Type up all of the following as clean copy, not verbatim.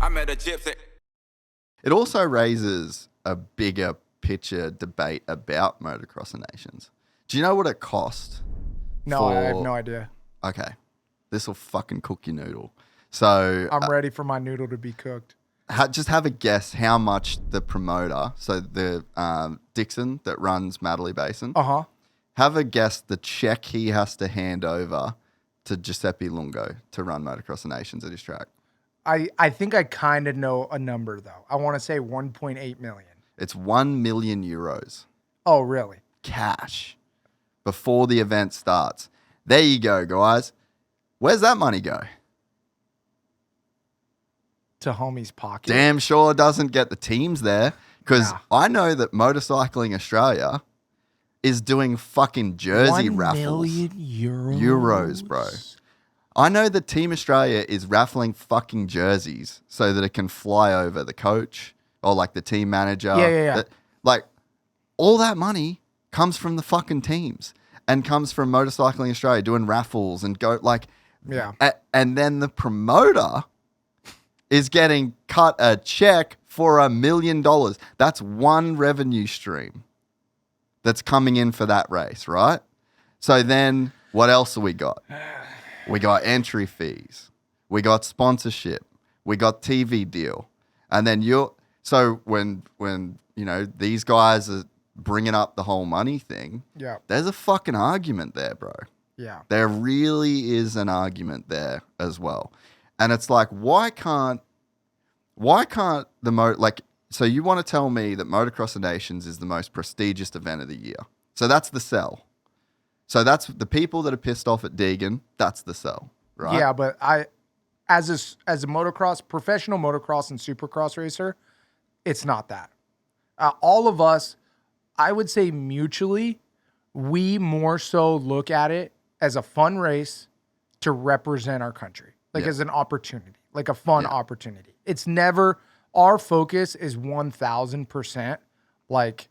I met a gypsy. It also raises a bigger picture debate about motocross of nations. Do you know what it cost? No, I have no idea. Okay. This will fucking cook your noodle. So I'm ready for my noodle to be cooked. just have a guess how much the promoter, so the Dixon that runs Madeley Basin, have a guess the check he has to hand over to Giuseppe Lungo to run Motocross of Nations at his track. I think I kind of know a number, though. I want to say 1.8 million. It's 1 million euros. Oh, really? Cash before the event starts. There you go, guys. Where's that money go? To homie's pocket. Damn sure doesn't get the teams there, because I know that Motorcycling Australia is doing fucking jersey raffles. 1 million euros? Euros, bro. I know that Team Australia is raffling fucking jerseys so that it can fly over the coach or like the team manager. Yeah. Like all that money comes from the fucking teams and comes from Motorcycling Australia doing raffles and go like, and then the promoter is getting cut a check for $1 million. That's one revenue stream that's coming in for that race, right? So then what else have we got? We got entry fees. We got sponsorship. We got TV deal. And then so when you know these guys are bringing up the whole money thing, there's a fucking argument there, bro. Yeah. There really is an argument there as well. And it's like, why can't so you want to tell me that Motocross of Nations is the most prestigious event of the year. So that's the sell. So that's the people that are pissed off at Deegan, that's the sell, right? Yeah, but as a motocross, professional motocross and supercross racer, it's not that. All of us, I would say mutually, we more so look at it as a fun race to represent our country, as an opportunity, like a fun opportunity. It's never, our focus is 1000% like...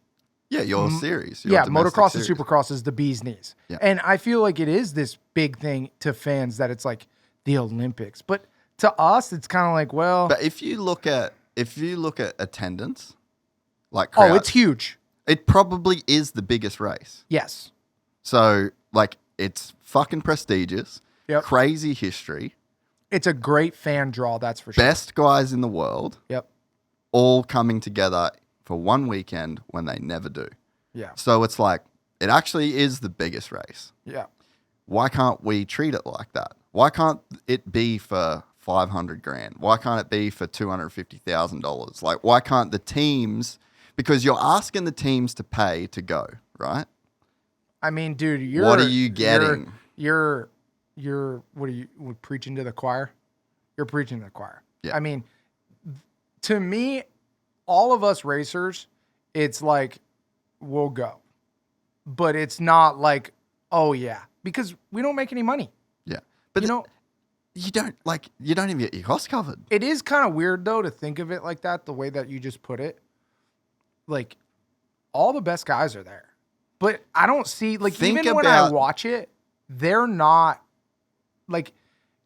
Yeah, your series. Motocross series. and supercross is the bee's knees. Yeah. And I feel like it is this big thing to fans that it's like the Olympics. But to us, it's kind of like, well... But if you look at attendance, like crowd, it's huge. It probably is the biggest race. Yes. So, it's fucking prestigious, crazy history. It's a great fan draw, that's for sure. Best guys in the world. Yep. All coming together for one weekend when they never do. Yeah. So it's like, it actually is the biggest race. Yeah. Why can't we treat it like that? Why can't it be for $500,000? Why can't it be for $250,000? Like, why can't the teams, because you're asking the teams to pay to go, right? I mean, dude, what are you getting? You're what are you preaching to the choir? You're preaching to the choir. Yeah. I mean, to me, all of us racers, it's like, we'll go. But it's not like, oh yeah, because we don't make any money. Yeah. But you don't even get your costs covered. It is kind of weird though to think of it like that, the way that you just put it. Like, all the best guys are there. But I don't see, even when I watch it, they're not,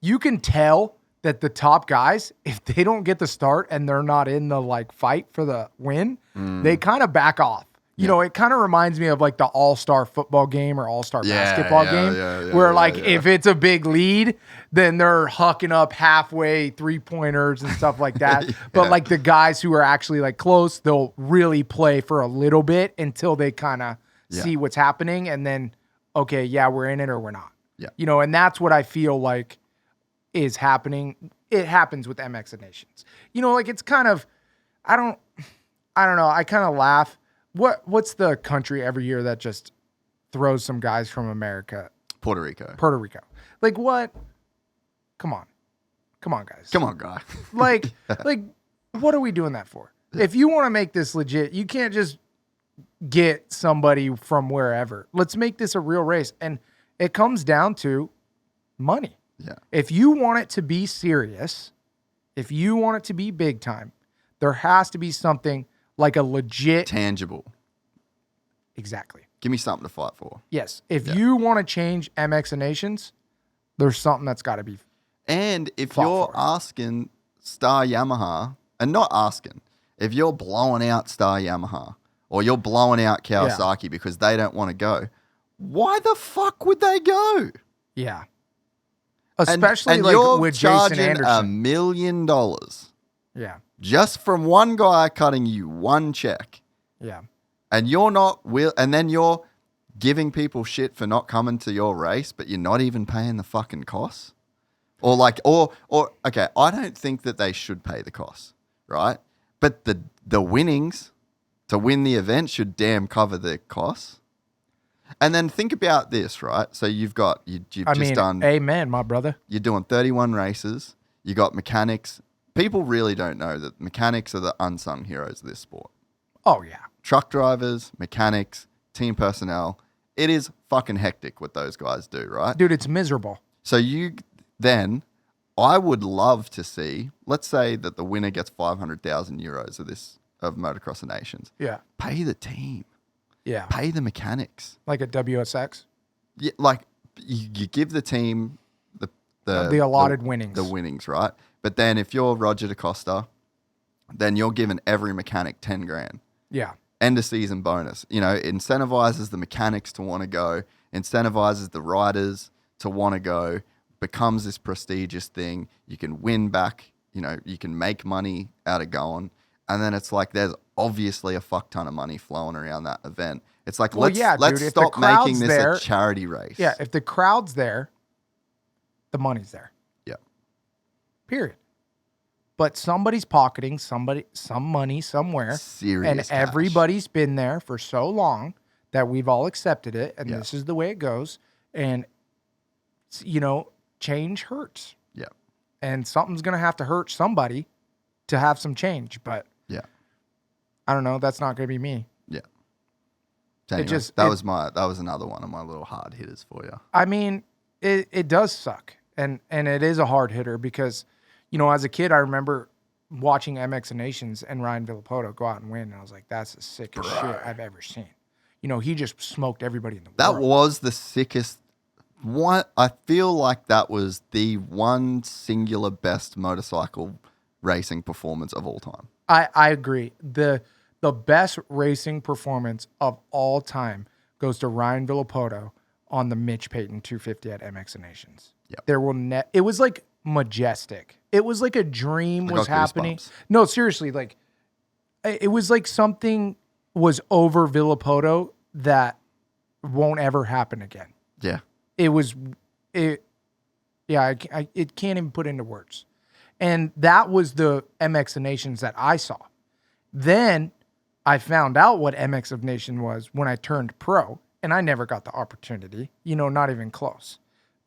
you can tell that the top guys, if they don't get the start and they're not in the fight for the win, they kind of back off. You know, it kind of reminds me of the all-star football game or all-star basketball game where if it's a big lead, then they're hucking up halfway three-pointers and stuff like that. But the guys who are actually close, they'll really play for a little bit until they kind of see what's happening. And then, okay, we're in it or we're not. Yeah. You know, and that's what I feel like is happening. It happens with MX Nations. You know, it's kind of, I don't know. I kind of laugh. What's the country every year that just throws some guys from America? Puerto Rico. What? Come on, guys. Come on, guy. What are we doing that for? Yeah. If you want to make this legit, you can't just get somebody from wherever. Let's make this a real race. And it comes down to money. Yeah. If you want it to be serious, if you want it to be big time, there has to be something like a legit... tangible. Exactly. Give me something to fight for. Yes. If you want to change MX Nations, there's something that's got to be And if you're asking Star Yamaha, and not asking, if you're blowing out Star Yamaha or you're blowing out Kawasaki because they don't want to go, why the fuck would they go? Yeah. Especially and like you're with Jason charging Anderson. $1 million. Yeah. Just from one guy cutting you one check. Yeah. And you're not and then you're giving people shit for not coming to your race, but you're not even paying the fucking costs. Or okay, I don't think that they should pay the costs, right? But the winnings to win the event should damn cover the costs. And then think about this, right? So you've done. Amen, my brother. You're doing 31 races. You got mechanics. People really don't know that mechanics are the unsung heroes of this sport. Oh yeah. Truck drivers, mechanics, team personnel. It is fucking hectic what those guys do, right? Dude, it's miserable. So I would love to see, let's say that the winner gets 500,000 euros of Motocross of Nations. Yeah. Pay the team. Yeah. Pay the mechanics. Like at WSX? Yeah, like you give the team the allotted winnings. The winnings, right? But then if you're Roger DaCosta, then you're giving every mechanic 10 grand. Yeah. End of season bonus. You know, incentivizes the mechanics to want to go, incentivizes the riders to want to go, becomes this prestigious thing. You can win back, you know, you can make money out of going. And then it's like there's obviously a fuck ton of money flowing around that event. It's like, let's stop making this a charity race. Yeah, if the crowd's there, the money's there. Yeah. Period. But somebody's pocketing some money somewhere. Serious and cash. Everybody's been there for so long that we've all accepted it, and this is the way it goes. And, you know, change hurts. Yeah. And something's going to have to hurt somebody to have some change. But yeah, I don't know. That's not going to be me. Yeah. Anyway, that was another one of my little hard hitters for you. I mean, it does suck. And it is a hard hitter because, you know, as a kid, I remember watching MX Nations and Ryan Villapoto go out and win. And I was like, that's the sickest shit I've ever seen. You know, he just smoked everybody in the world. That was the sickest. I feel like that was the one singular best motorcycle racing performance of all time. I agree. The best racing performance of all time goes to Ryan Villapoto on the Mitch Payton 250 at MX Nations. Yep. It was like majestic. It was like a dream was happening. Goosebumps. No, seriously, like it was like something was over Villapoto that won't ever happen again. Yeah. It can't even put into words. And that was the MX of Nations that I saw. Then I found out what MX of Nation was when I turned pro, and I never got the opportunity, you know, not even close.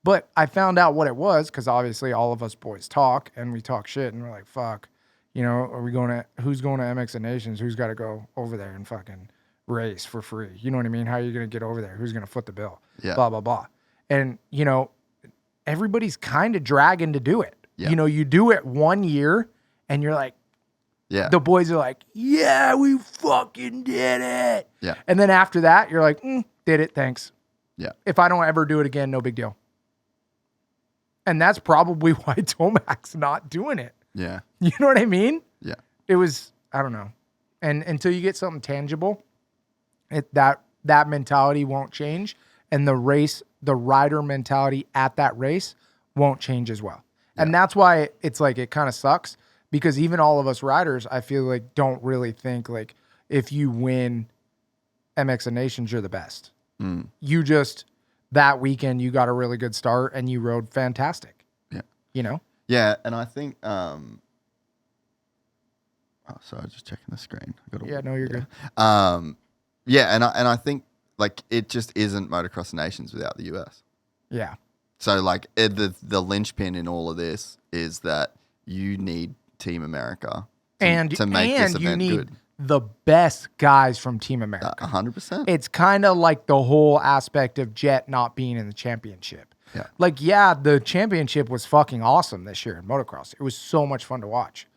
But I found out what it was because obviously all of us boys talk and we talk shit and we're like, fuck, you know, who's going to MX of Nations? Who's got to go over there and fucking race for free? You know what I mean? How are you going to get over there? Who's going to foot the bill? Yeah. Blah, blah, blah. And, you know, everybody's kind of dragging to do it. Yeah. You know, you do it 1 year and you're like, yeah. The boys are like, yeah, we fucking did it. Yeah. And then after that, you're like, did it, thanks. Yeah. If I don't ever do it again, no big deal. And that's probably why Tomac's not doing it. Yeah. You know what I mean? Yeah. It was, I don't know. And until you get something tangible, that mentality won't change. And the rider mentality at that race won't change as well. Yeah. And that's why it's like, it kind of sucks because even all of us riders, I feel like don't really think like if you win MX of Nations, you're the best. You just, that weekend, you got a really good start and you rode fantastic. Yeah. You know? Yeah. And I think, sorry, just checking the screen. You're good. Yeah. And I think like it just isn't Motocross Nations without the US. Yeah. So like the linchpin in all of this is that you need Team America to make this event good. The best guys from Team America. 100%. It's kind of like the whole aspect of Jet not being in the championship. Yeah. Like, yeah, the championship was fucking awesome this year in motocross. It was so much fun to watch.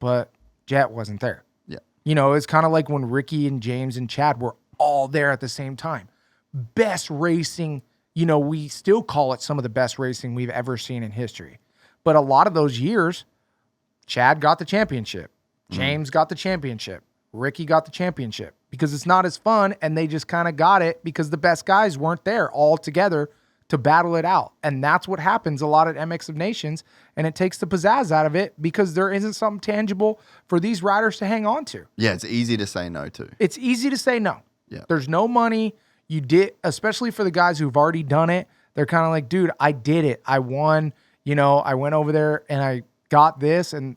But Jet wasn't there. Yeah. You know, it's kind of like when Ricky and James and Chad were all there at the same time. Best racing, you know, we still call it some of the best racing we've ever seen in history. But a lot of those years, Chad got the championship. James got the championship. Ricky got the championship because it's not as fun, and they just kind of got it because the best guys weren't there all together to battle it out. And that's what happens a lot at MX of Nations, and it takes the pizzazz out of it because there isn't something tangible for these riders to hang on to. Yeah, it's easy to say no to. It's easy to say no. Yeah. There's no money. You did, especially for the guys who've already done it. They're kind of like, dude, I did it. I won. You know, I went over there and I got this, and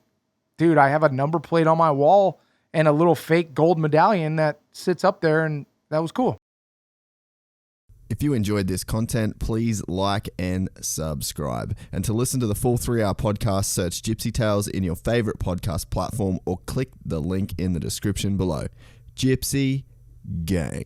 dude, I have a number plate on my wall and a little fake gold medallion that sits up there, and that was cool. If you enjoyed this content, please like and subscribe. And to listen to the full 3-hour podcast, search Gypsy Tales in your favorite podcast platform or click the link in the description below. Gypsy Gang.